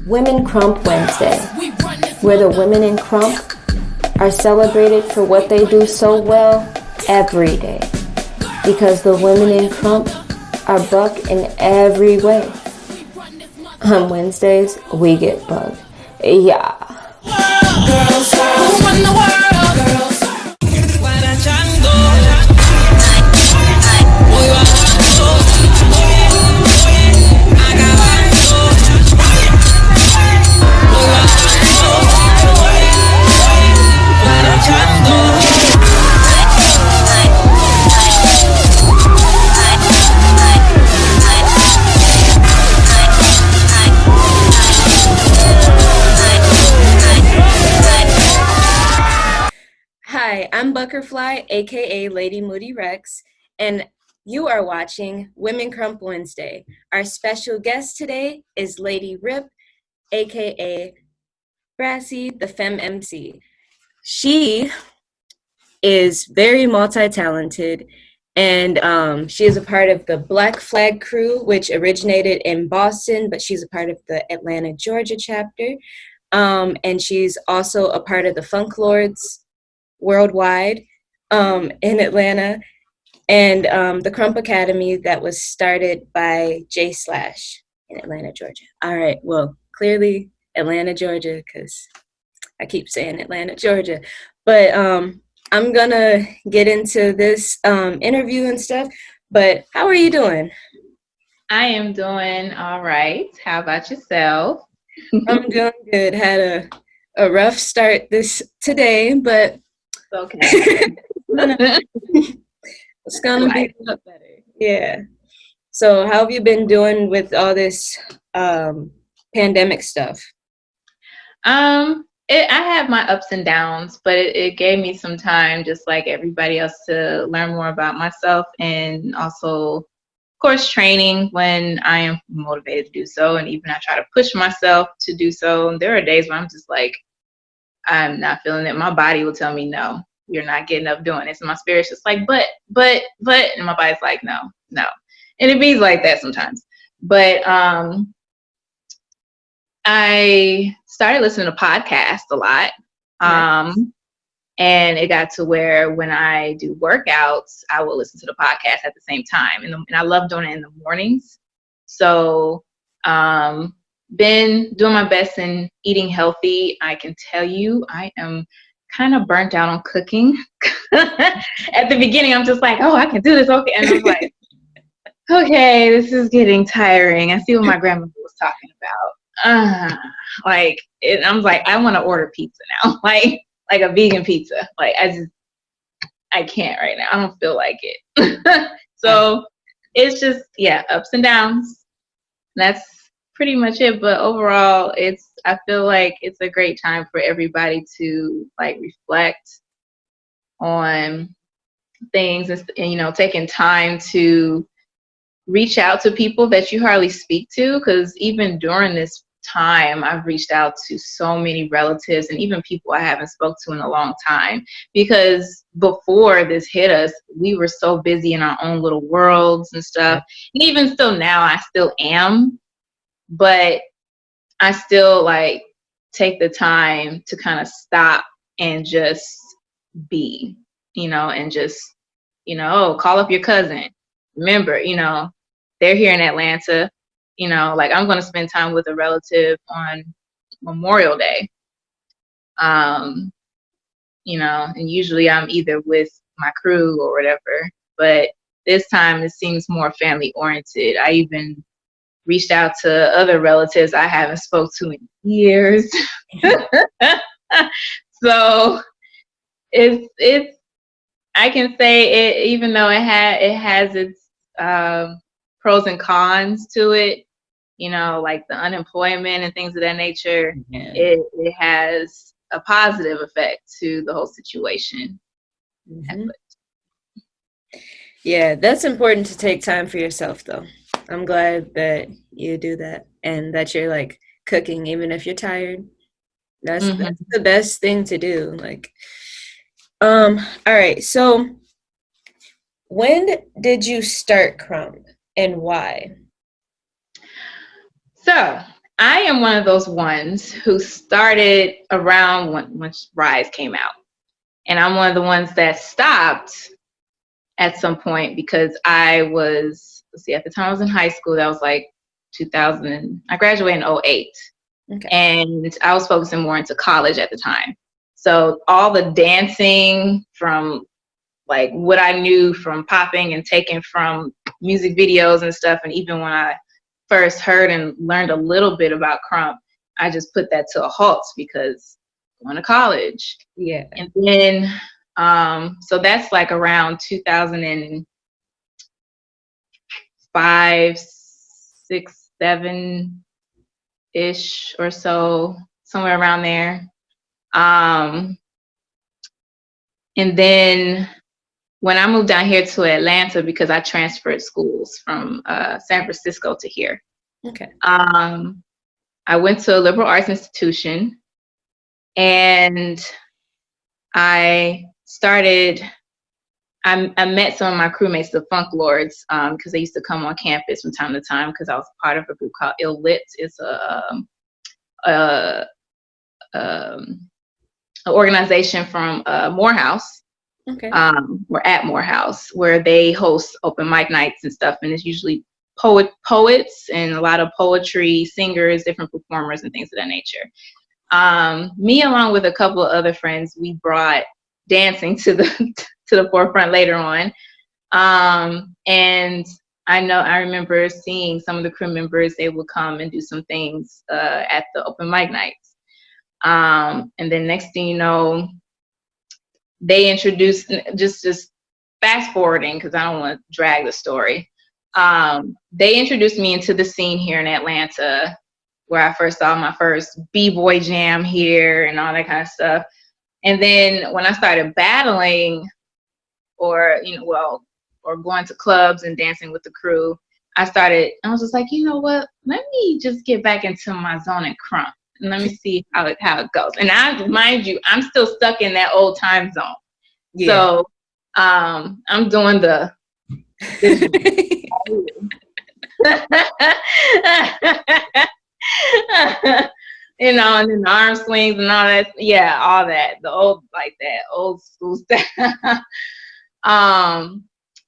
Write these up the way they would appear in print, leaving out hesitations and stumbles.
Women Krump Wednesday, where the women in Krump are celebrated for what they do so well every day. Because the women in Krump are buck in every way. On Wednesdays, we get bugged. Yeah. Girls, who run the world? Girls, Hi, I'm Buckerfly, aka Lady Moody Rex, and you are watching Women Krump Wednesday. Our special guest today is Lady Rip, aka Brassy The Femme MC. She is very multi-talented, and she is a part of the Black Flag crew, which originated in Boston, but she's a part of the Atlanta, Georgia chapter. And she's also a part of the Funk Lords worldwide in Atlanta, and the Krump Academy that was started by J Slash in Atlanta, Georgia. All right, well, clearly Atlanta, Georgia, because I keep saying Atlanta, Georgia. But I'm gonna get into this interview and stuff, but how are you doing? I am doing all right. How about yourself? I'm doing good. Had a rough start today, but Okay. it's gonna be a lot better. Yeah. So how have you been doing with all this pandemic stuff? I have my ups and downs, but it gave me some time, just like everybody else, to learn more about myself, and also, of course, training when I am motivated to do so, and even I try to push myself to do so. And there are days when I'm just like, I'm not feeling it. My body will tell me, no, you're not getting up doing this. And my spirit's just like, but, and my body's like, no. And it be like that sometimes. But I started listening to podcasts a lot. And it got to where when I do workouts, I will listen to the podcast at the same time. And I love doing it in the mornings. So, been doing my best in eating healthy. I can tell you I am kind of burnt out on cooking. At the beginning, I'm just like, oh, I can do this. Okay. And I'm like, okay, this is getting tiring. I see what my grandmother was talking about. I'm like, I want to order pizza now. like a vegan pizza. Like, I can't right now. I don't feel like it. So it's just, ups and downs. That's pretty much it. But overall, I feel like it's a great time for everybody to like reflect on things, and taking time to reach out to people that you hardly speak to, because even during this time, I've reached out to so many relatives and even people I haven't spoke to in a long time, because before this hit us, we were so busy in our own little worlds and stuff. And even still now, I still am, but I still like take the time to kind of stop and just be, and just, call up your cousin. Remember, they're here in Atlanta. Like, I'm going to spend time with a relative on Memorial Day. And usually I'm either with my crew or whatever, but this time it seems more family oriented. I even reached out to other relatives I haven't spoke to in years. So it's I can say it, even though it has its pros and cons to it, like the unemployment and things of that nature. It has a positive effect to the whole situation. Mm-hmm. Yeah, that's important to take time for yourself, though. I'm glad that you do that and that you're like cooking, even if you're tired. That's the best thing to do. Like, all right. So, when did you start Krump and why? So, I am one of those ones who started around when Rise came out. And I'm one of the ones that stopped at some point because I was, at the time I was in high school, that was like 2000. I graduated in 08. Okay. And I was focusing more into college at the time. So all the dancing from like what I knew from popping and taking from music videos and stuff, and even when I first heard and learned a little bit about Krump, I just put that to a halt because I went to college. Yeah. And then, so that's like around 2005, 6, 7-ish or so, somewhere around there. And then when I moved down here to Atlanta, because I transferred schools from San Francisco to here. Okay. I went to a liberal arts institution, and I met some of my crewmates, the Funk Lords, because they used to come on campus from time to time because I was part of a group called Ill Lit. It's an organization from Morehouse. Okay. We're at Morehouse, where they host open mic nights and stuff, and it's usually poets and a lot of poetry, singers, different performers, and things of that nature. Me, along with a couple of other friends, we brought dancing to the forefront later on. And I remember seeing some of the crew members, they would come and do some things at the open mic nights. And then next thing you know, they introduced, just fast forwarding because I don't want to drag the story. They introduced me into the scene here in Atlanta, where I first saw my first B-boy jam here and all that kind of stuff. And then when I started battling or going to clubs and dancing with the crew, I was just like, you know what, let me just get back into my zone and Krump. And let me see how it goes. And mind you, I'm still stuck in that old time zone. Yeah. So I'm doing and then the arm swings and all that. Yeah, all that. The old, like that old school stuff. And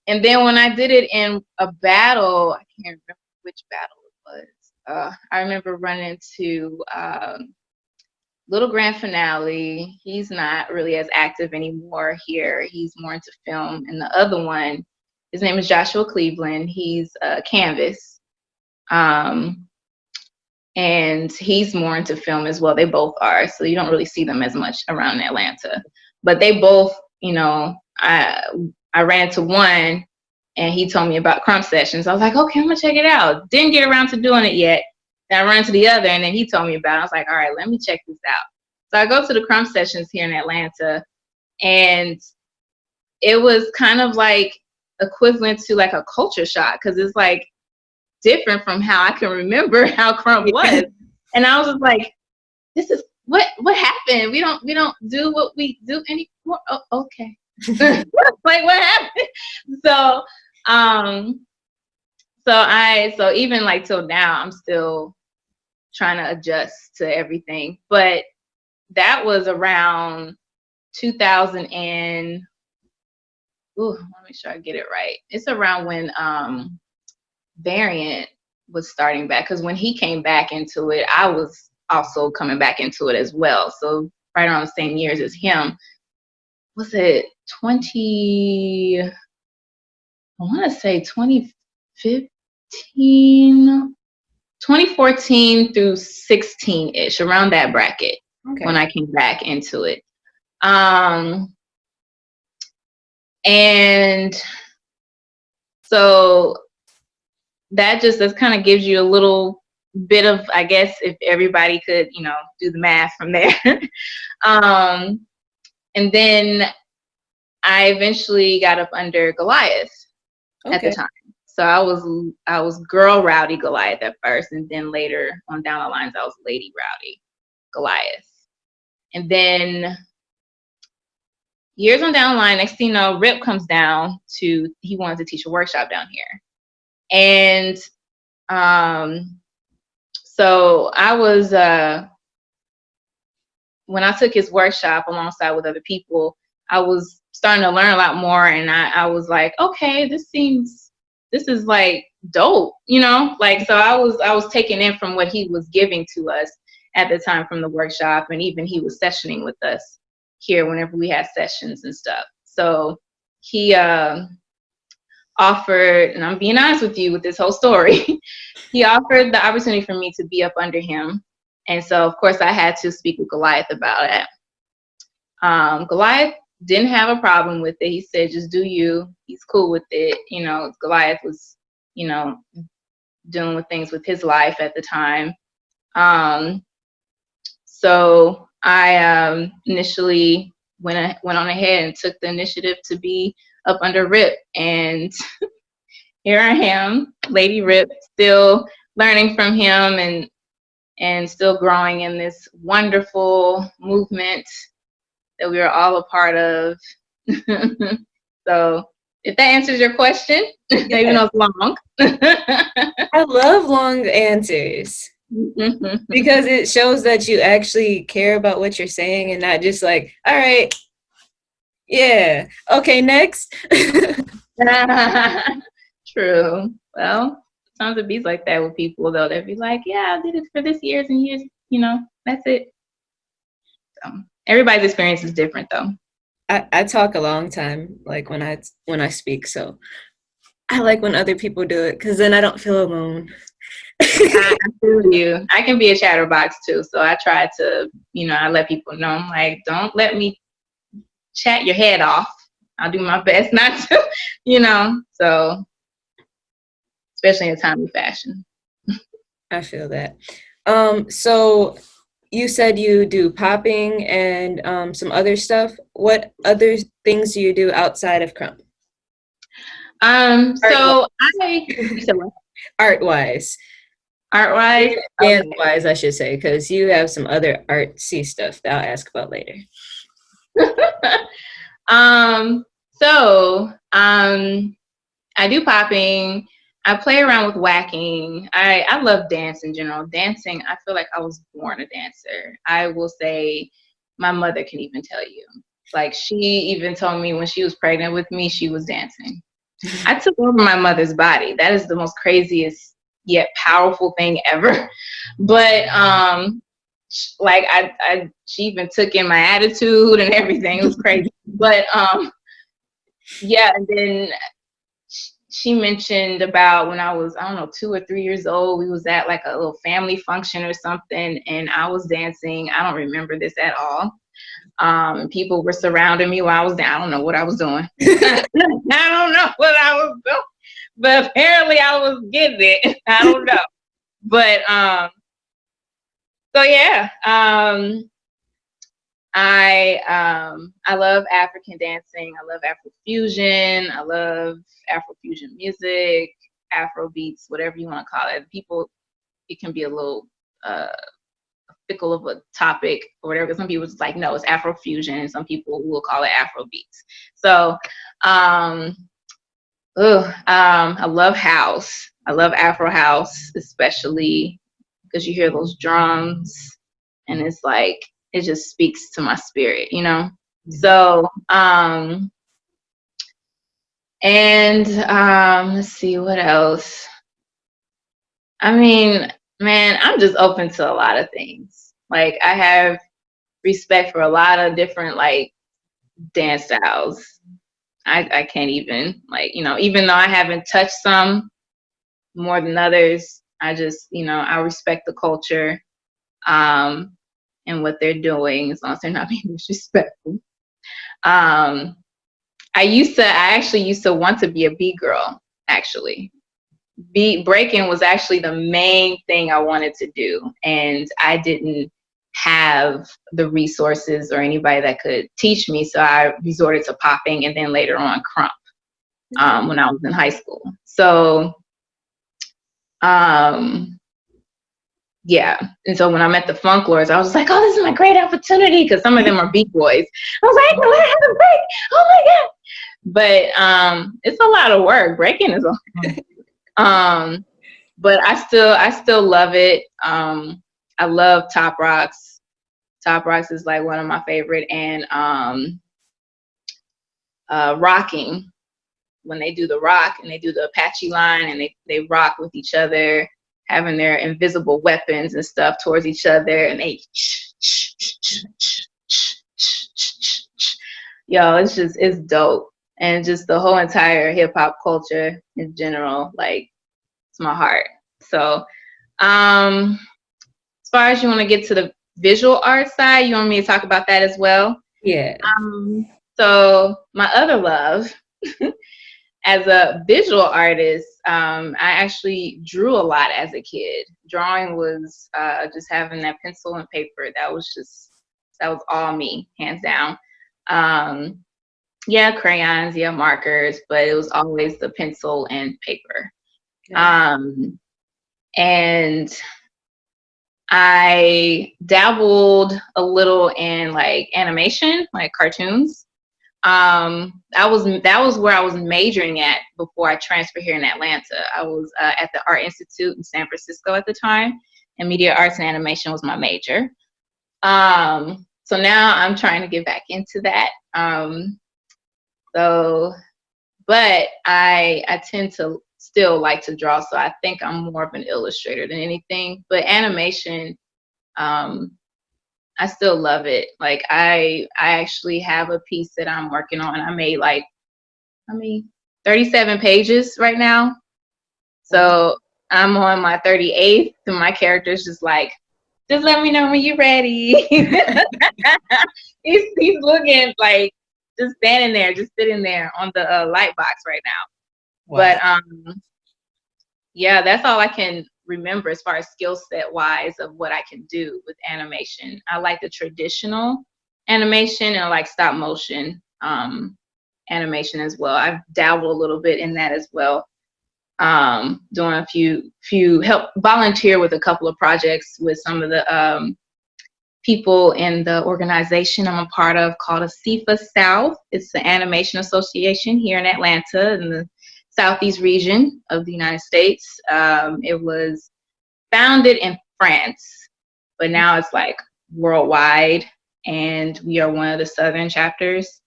then when I did it in a battle, I can't remember which battle it was. I remember running into Little Grand Finale. He's not really as active anymore here. He's more into film. And the other one, his name is Joshua Cleveland. He's Canvas. And he's more into film as well. They both are. So you don't really see them as much around Atlanta. But they both, I ran to one and he told me about Krump sessions. I was like, okay, I'm gonna check it out. Didn't get around to doing it yet. Then I ran to the other and then he told me about it. I was like, all right, let me check this out. So I go to the Krump sessions here in Atlanta, and it was kind of like equivalent to like a culture shock because it's like different from how I can remember how Krump was. And I was just like, this is what happened? We don't do what we do anymore. Oh, okay. Like what happened? So so even like till now I'm still trying to adjust to everything. But that was around 2000 and let me make sure I get it right. It's around when Variant was starting back, because when he came back into it, I was also coming back into it as well. So right around the same years as him. Was it 20? I want to say 2014 through 16-ish, around that bracket. Okay. When I came back into it. And so that kind of gives you a little bit of, I guess, if everybody could, do the math from there. And then I eventually got up under Goliath at the time. So I was Girl Rowdy Goliath at first, and then later on down the lines, I was Lady Rowdy Goliath. And then years on down the line, next thing you know, Rip comes down he wanted to teach a workshop down here. And so So I was, when I took his workshop alongside with other people, I was starting to learn a lot more. And I was like, okay, this is like dope, like, so I was taking in from what he was giving to us at the time from the workshop. And even he was sessioning with us here whenever we had sessions and stuff. So he offered, and I'm being honest with you with this whole story, he offered the opportunity for me to be up under him. And so, of course, I had to speak with Goliath about it. Goliath didn't have a problem with it. He said, just do you. He's cool with it. Goliath was, dealing with things with his life at the time. So I initially went on ahead and took the initiative to be up under Rip. And here I am, Lady Rip, still learning from him and still growing in this wonderful movement that we are all a part of. So if that answers your question, even though it's long. I love long answers because it shows that you actually care about what you're saying and not just like, all right, yeah, okay, next. True. Well, sometimes it be like that with people, though. They'll be like, yeah, I did it for this years and years, that's it. So everybody's experience is different, though. I talk a long time, like when I speak, so I like when other people do it because then I don't feel alone. I feel you. I can be a chatterbox too, so I try to, I let people know, I'm like, don't let me chat your head off. I'll do my best not to, so especially in a timely fashion. I feel that. So you said you do popping and some other stuff. What other things do you do outside of Krump? So Art-wise. Art-wise? Dance-wise, I should say, because you have some other artsy stuff that I'll ask about later. I do popping. I play around with whacking. I love dance in general. Dancing, I feel like I was born a dancer. I will say my mother can even tell you. Like, she even told me when she was pregnant with me, she was dancing. I took over my mother's body. That is the most craziest yet powerful thing ever. But like she even took in my attitude and everything. It was crazy. But yeah, and then she mentioned about when I was, 2 or 3 years old, we was at like a little family function or something, and I was dancing. I don't remember this at all. People were surrounding me while I was down. I don't know what I was doing. I don't know what I was doing, but apparently I was getting it. I don't know. But so yeah, I love African dancing. I love Afrofusion. I love Afrofusion music, Afro beats, whatever you want to call it. People, it can be a little fickle of a topic or whatever, because some people just like, no, it's Afrofusion, and some people will call it Afro beats. So I love house. I love Afro house, especially because you hear those drums and it's like, it just speaks to my spirit, So let's see what else. I mean, man, I'm just open to a lot of things. Like, I have respect for a lot of different like dance styles. I can't even, like, even though I haven't touched some more than others, I just, I respect the culture and what they're doing, as long as they're not being disrespectful. I actually used to want to be a beat girl, actually. Breaking was actually the main thing I wanted to do, and I didn't have the resources or anybody that could teach me, so I resorted to popping and then later on Krump when I was in high school. So yeah, and so when I met the Funk Lords, I was like, oh, this is my great opportunity, because some of them are beat boys. I was like, I can learn how to break. Oh my god! But it's a lot of work. Breaking is a but I still love it. I love Top Rocks. Top Rocks is like one of my favorite, and Rocking, when they do the rock and they do the Apache line and they rock with each other, having their invisible weapons and stuff towards each other, and they yo, it's dope. And just the whole entire hip hop culture in general, like, it's my heart. So as far as you want to get to the visual art side, you want me to talk about that as well? Yeah. So my other love as a visual artist, I actually drew a lot as a kid. Drawing was just having that pencil and paper. That was all me, hands down. Yeah, crayons, yeah, markers, but it was always the pencil and paper. And I dabbled a little in like animation, like cartoons. That was where I was majoring at before I transferred here in Atlanta. I was at the Art Institute in San Francisco at the time, and media arts and animation was my major. So now I'm trying to get back into that. But I tend to still like to draw, so I think I'm more of an illustrator than anything. But animation, I still love it. Like I actually have a piece that I'm working on. I made 37 pages right now. So I'm on my 38th, and my character's just like, just let me know when you're ready. he's looking like just standing there, just sitting there on the light box right now. Wow. But yeah, that's all I can remember as far as skill set wise of what I can do with animation. I like the traditional animation, and I like stop motion animation as well. I've dabbled a little bit in that as well. Doing a few help volunteer with a couple of projects with some of the people in the organization I'm a part of called ASIFA South. It's the Animation Association here in Atlanta in the Southeast region of the United States. It was founded in France, but now it's like worldwide, and we are one of the Southern chapters.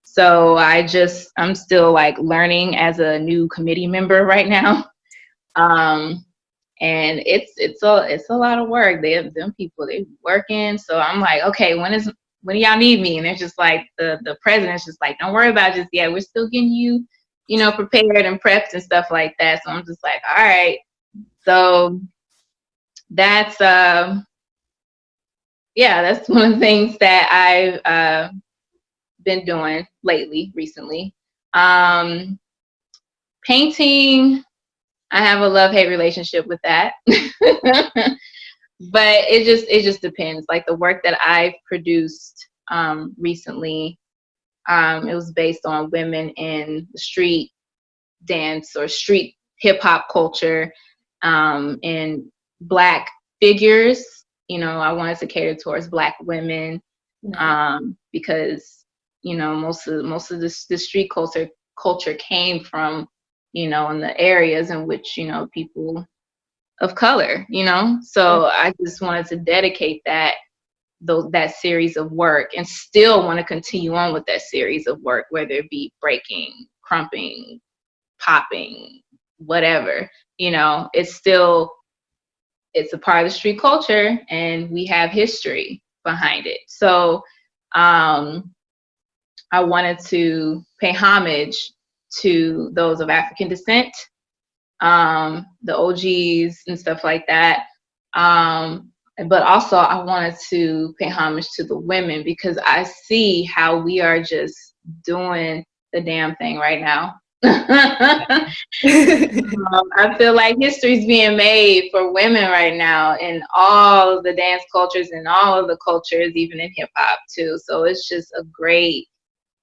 So I'm still like learning as a new committee member right now. And it's a lot of work. Them people, they working. So I'm like, okay, when do y'all need me? And they're just like, the president's just like, don't worry about it just yet. We're still getting you, prepared and prepped and stuff like that. So I'm just like, all right. So that's that's one of the things that I've been doing recently. Painting, I have a love-hate relationship with that. But it just depends. Like the work that I've produced recently, it was based on women in the street dance or street hip hop culture, and Black figures. I wanted to cater towards Black women, because most of the street culture came from in the areas in which people of color. So I just wanted to dedicate that series of work, and still want to continue on with that series of work, whether it be breaking, crumping, popping, whatever. It's a part of the street culture, and we have history behind it. So I wanted to pay homage to those of African descent, the OGs and stuff like that. But also I wanted to pay homage to the women, because I see how we are just doing the damn thing right now. I feel like history's being made for women right now in all of the dance cultures and all of the cultures, even in hip hop too. So it's just a great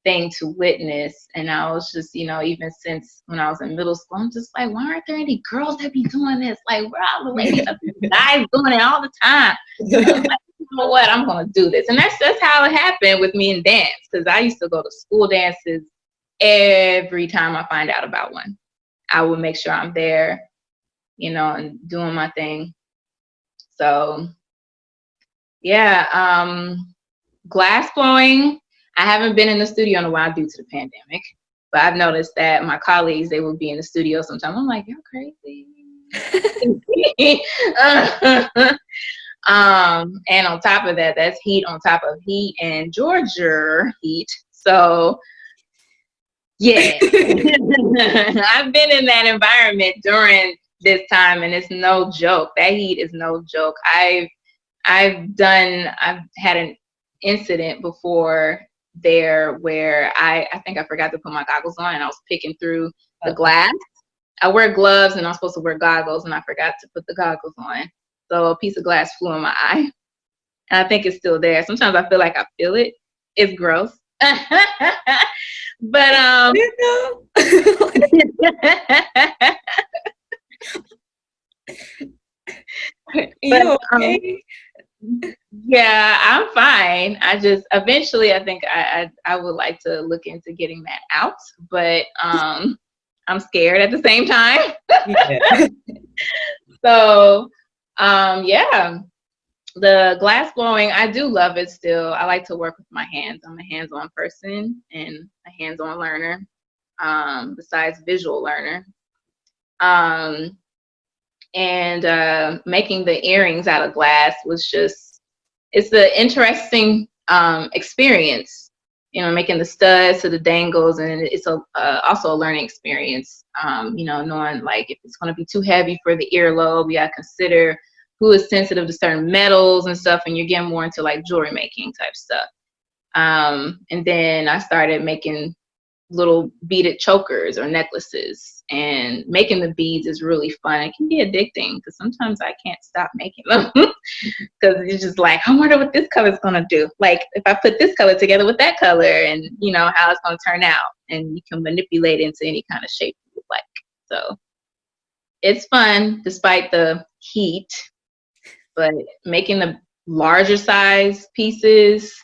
thing to witness. And I was just, even since when I was in middle school, I'm just like, why aren't there any girls that be doing this? Like, where are the ladies? Guys doing it all the time. Like, you know what? I'm gonna do this. And that's how it happened with me in dance, because I used to go to school dances. Every time I find out about one, I would make sure I'm there, and doing my thing. So yeah, glass blowing. I haven't been in the studio in a while due to the pandemic, but I've noticed that my colleagues, they will be in the studio sometimes. I'm like, you're crazy. And on top of that, that's heat on top of heat and Georgia heat. So yeah, I've been in that environment during this time, and it's no joke. That heat is no joke. I've had an incident before there where I think I forgot to put my goggles on, and I was picking through the glass. I wear gloves and I'm supposed to wear goggles, and I forgot to put the goggles on. So a piece of glass flew in my eye, and I think it's still there. Sometimes I feel like I feel it. It's gross. But You okay? Yeah, I'm fine. I just eventually I think I would like to look into getting that out, but I'm scared at the same time. Yeah. So yeah, the glass blowing, I do love it still. I like to work with my hands. I'm a hands-on person and a hands-on learner, besides visual learner. And making the earrings out of glass was it's an interesting experience, making the studs to the dangles, and it's also a learning experience, knowing like if it's going to be too heavy for the earlobe, you got to consider who is sensitive to certain metals and stuff, and you're getting more into like jewelry making type stuff. And then I started making little beaded chokers or necklaces, and making the beads is really fun. It can be addicting because sometimes I can't stop making them because it's just like, I wonder what this color is going to do. Like if I put this color together with that color, and how it's going to turn out, and you can manipulate into any kind of shape you would like. So it's fun despite the heat, but making the larger size pieces,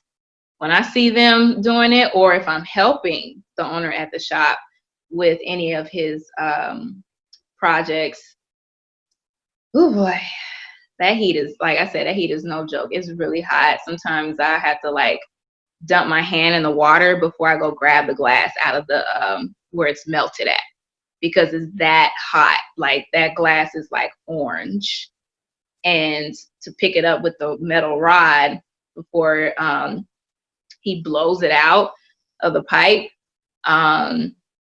when I see them doing it, or if I'm helping the owner at the shop with any of his projects, oh boy, that heat is, like I said, that heat is no joke. It's really hot. Sometimes I have to like dump my hand in the water before I go grab the glass out of the where it's melted at, because it's that hot. Like that glass is like orange, and to pick it up with the metal rod before he blows it out of the pipe,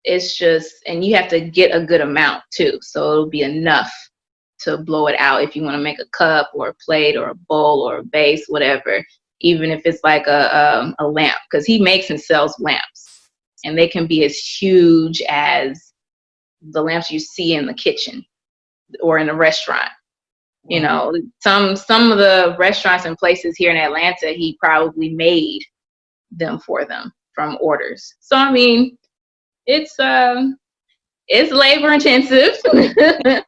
it's just, and you have to get a good amount too, so it'll be enough to blow it out if you want to make a cup or a plate or a bowl or a vase, whatever, even if it's like a lamp, because he makes and sells lamps, and they can be as huge as the lamps you see in the kitchen or in a restaurant. Some of the restaurants and places here in Atlanta, he probably made them for them from orders. So I mean, it's labor intensive. If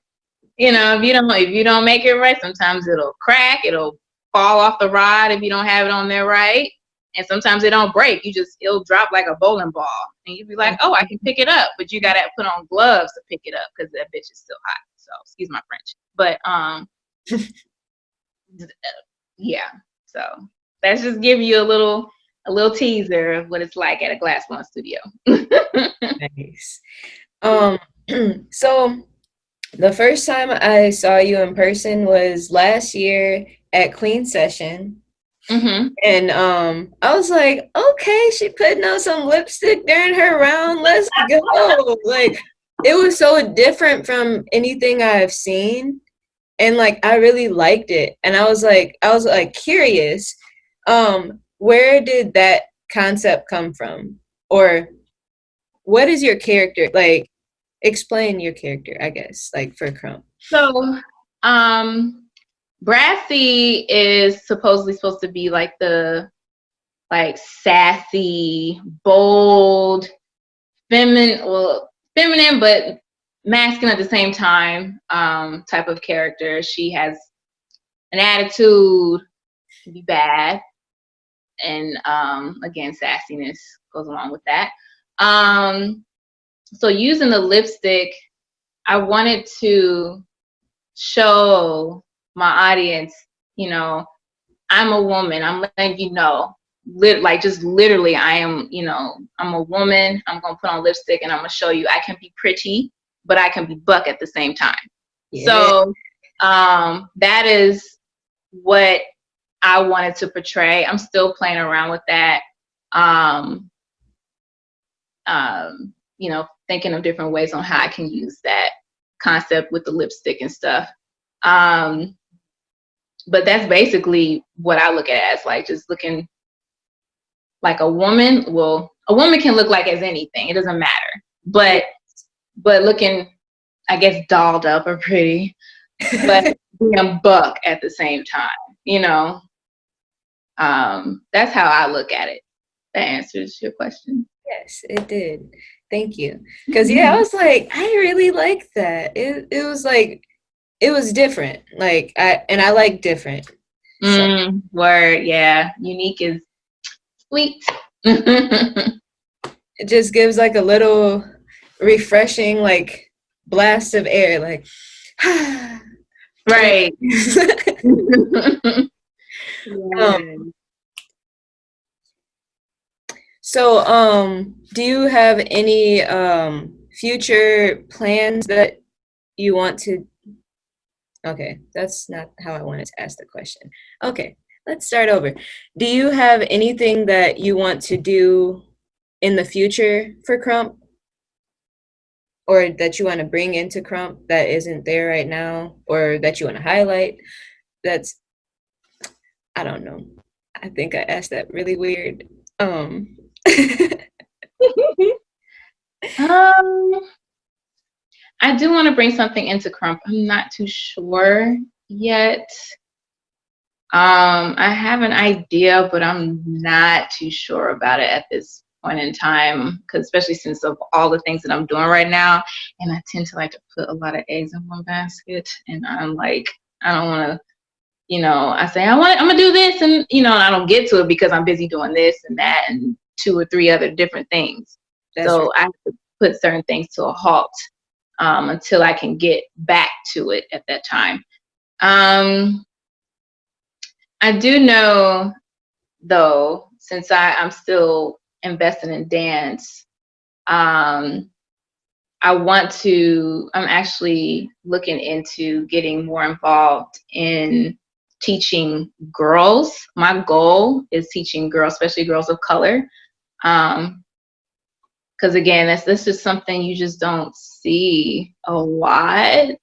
you don't make it right, sometimes it'll crack, it'll fall off the rod if you don't have it on there right, and sometimes it don't break. It'll drop like a bowling ball, and you'd be like, oh, I can pick it up, but you gotta put on gloves to pick it up because that bitch is still hot. So excuse my French, but yeah. So that's just give you a little teaser of what it's like at a glass blowing studio. Nice. So the first time I saw you in person was last year at Queen Session. Mm-hmm. And I was like, okay, she putting on some lipstick during her round. Let's go. Like, it was so different from anything I've seen. And like, I really liked it. And I was like curious, where did that concept come from? Or what is your character? Like, explain your character, I guess, like for Krump. So, Brassy is supposed to be like the sassy, bold, feminine but masculine at the same time type of character. She has an attitude, can be bad, and again, sassiness goes along with that. So using the lipstick, I wanted to show my audience, you know, I'm a woman. I'm letting you know, like just literally, I am, you know, I'm a woman. I'm going to put on lipstick and I'm going to show you I can be pretty, but I can be buck at the same time. Yeah. So that is what I wanted to portray. I'm still playing around with that. You know, thinking of different ways on how I can use that concept with the lipstick and stuff. But that's basically what I look at as, like, just looking like a woman. Well, a woman can look like as anything. It doesn't matter. But looking, I guess, dolled up or pretty, but being buck at the same time, you know. That's how I look at it. That answers your question. Yes, it did. Thank you. Because I was like, I really like that. It was like, it was different. Like I like different. So. Word, yeah. Unique is sweet. It just gives like a little refreshing like blast of air, like right. So do you have any future plans that you want to? Okay, that's not how I wanted to ask the question. Okay, let's start over. Do you have anything that you want to do in the future for Krump? Or that you want to bring into Krump that isn't there right now? Or that you want to highlight? That's, I don't know. I think I asked that really weird. I do want to bring something into Krump. I'm not too sure yet. I have an idea, but I'm not too sure about it at this point in time, because especially since of all the things that I'm doing right now, and I tend to like to put a lot of eggs in one basket, and I'm like, I don't want to, you know, I say I'm gonna do this, and you know, and I don't get to it because I'm busy doing this and that and 2 or 3 other different things. So I have to put certain things to a halt until I can get back to it at that time. I do know, though, since I'm still invested in dance, I'm actually looking into getting more involved in teaching girls. My goal is teaching girls, especially girls of color. Because again, this is something you just don't see a lot.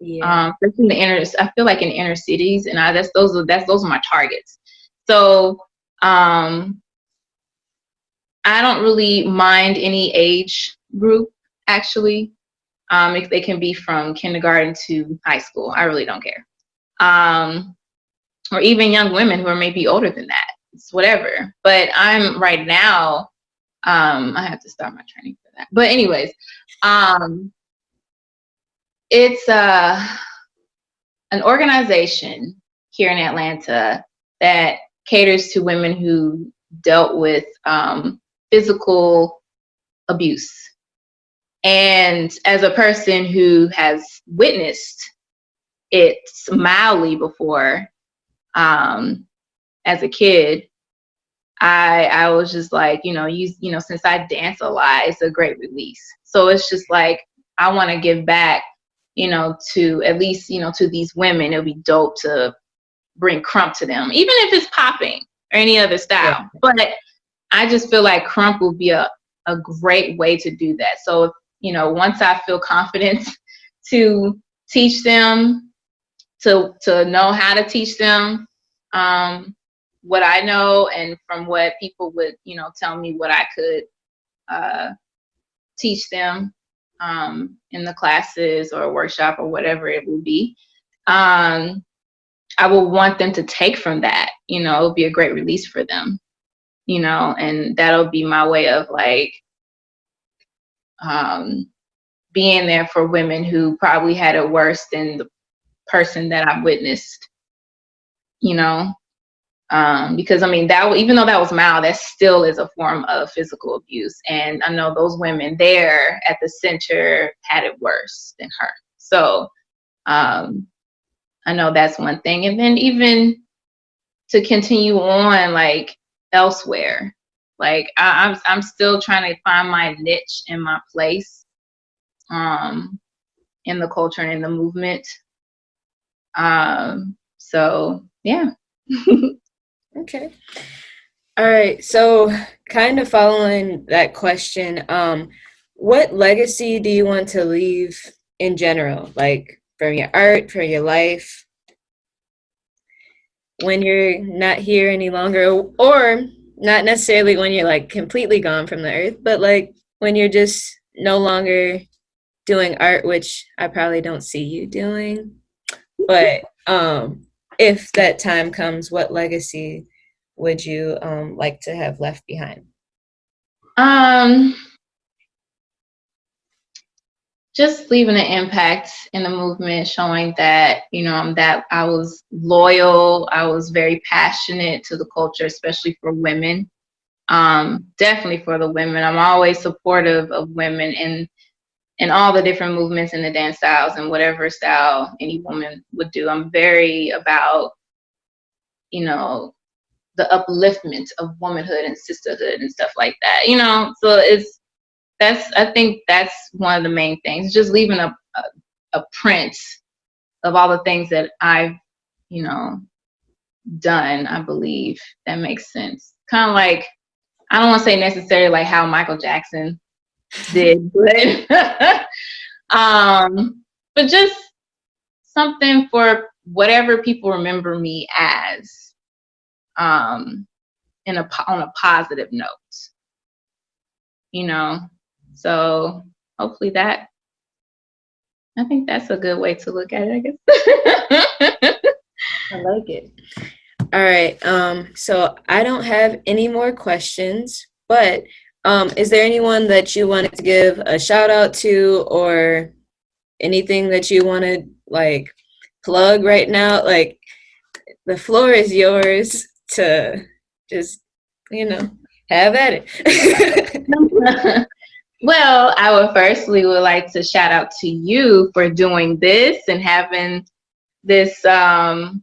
Yeah. Especially in the I feel like in inner cities, and those are my targets. So I don't really mind any age group, actually. If they can be from kindergarten to high school, I really don't care. Or even young women who are maybe older than that. It's whatever. But I'm right now, I have to start my training for that. But anyways, it's an organization here in Atlanta that caters to women who dealt with physical abuse. And as a person who has witnessed it mildly before, as a kid, I was just like, you know, since I dance a lot, it's a great release. So it's just like, I want to give back, you know, to at least, you know, to these women. It would be dope to bring Krump to them, even if it's popping or any other style. Yeah. But I just feel like Krump will be a great way to do that. So, if, you know, once I feel confident to teach them, to know how to teach them, what I know, and from what people would, you know, tell me what I could teach them in the classes or workshop or whatever it will be, I will want them to take from that. You know, it'll be a great release for them, you know, and that'll be my way of like being there for women who probably had it worse than the person that I've witnessed, you know. Because I mean, that even though that was mild, that still is a form of physical abuse. And I know those women there at the center had it worse than her. So I know that's one thing. And then even to continue on, like, elsewhere, like I'm still trying to find my niche and my place in the culture and in the movement. So yeah. Okay. All right. So kind of following that question, what legacy do you want to leave in general? Like from your art, from your life, when you're not here any longer, or not necessarily when you're like completely gone from the earth, but like when you're just no longer doing art, which I probably don't see you doing. But if that time comes, what legacy would you like to have left behind? Just leaving an impact in the movement, showing that, that I was loyal, I was very passionate to the culture, especially for women. Definitely for the women. I'm always supportive of women in all the different movements and the dance styles and whatever style any woman would do. I'm very about, the upliftment of womanhood and sisterhood and stuff like that, so I think that's one of the main things, just leaving a print of all the things that I've, done. I believe that makes sense. Kind of like, I don't want to say necessarily like how Michael Jackson did, but but just something for whatever people remember me as, on a positive note, So hopefully I think that's a good way to look at it, I guess. I like it. All right. So I don't have any more questions, but is there anyone that you wanted to give a shout out to, or anything that you want to like plug right now? Like, the floor is yours to just, have at it. Well, I would like to shout out to you for doing this and having this the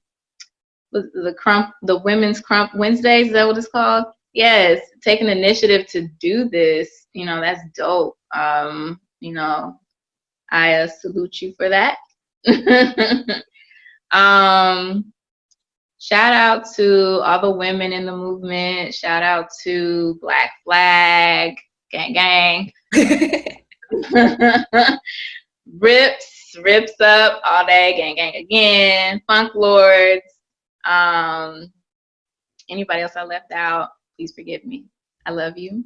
Women's Krump Wednesdays, is that what it's called? Yes, taking initiative to do this, that's dope. I salute you for that. Shout out to all the women in the movement. Shout out to Black Flag, gang gang. Rips up all day, gang gang again. Funk Lords. Anybody else I left out, please forgive me. I love you,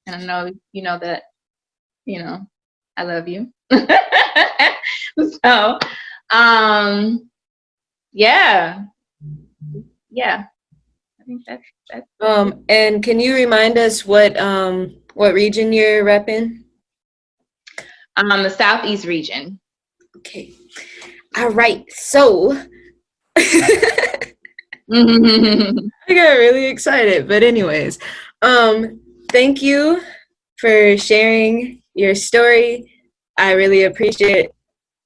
and I know you know that. I love you. So, yeah. I think that's. And can you remind us what region you're repping? The Southeast region. Okay. All right. So I got really excited, but anyways, thank you for sharing your story. I really appreciate it.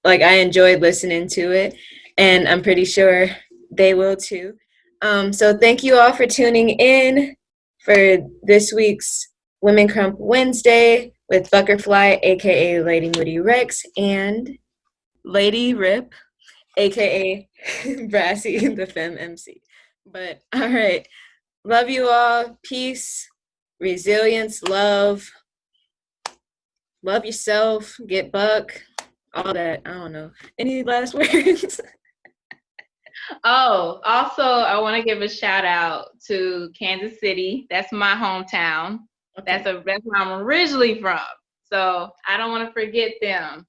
Like, I enjoyed listening to it, and I'm pretty sure they will too. So thank you all for tuning in for this week's Women Krump Wednesday with Buckerfly, aka Lady Moody Rex, and Lady Rip, aka Brassy the Femme MC. But all right, love you all. Peace, resilience, love yourself, get buck, all that. I don't know. Any last words? Oh, also, I want to give a shout out to Kansas City. That's my hometown. Okay. That's where I'm originally from. So I don't want to forget them.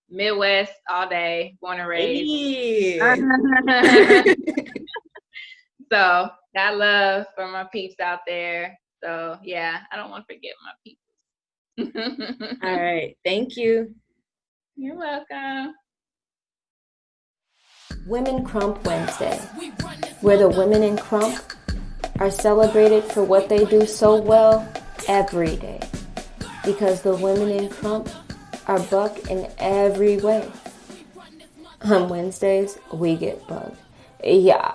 Midwest all day, born and raised. Hey. So got love for my peeps out there. So yeah, I don't want to forget my peeps. All right. Thank you. You're welcome. Women Krump Wednesday, where the women in Krump are celebrated for what they do so well every day. Because the women in Krump are buck in every way. On Wednesdays, we get bugged. Yeah.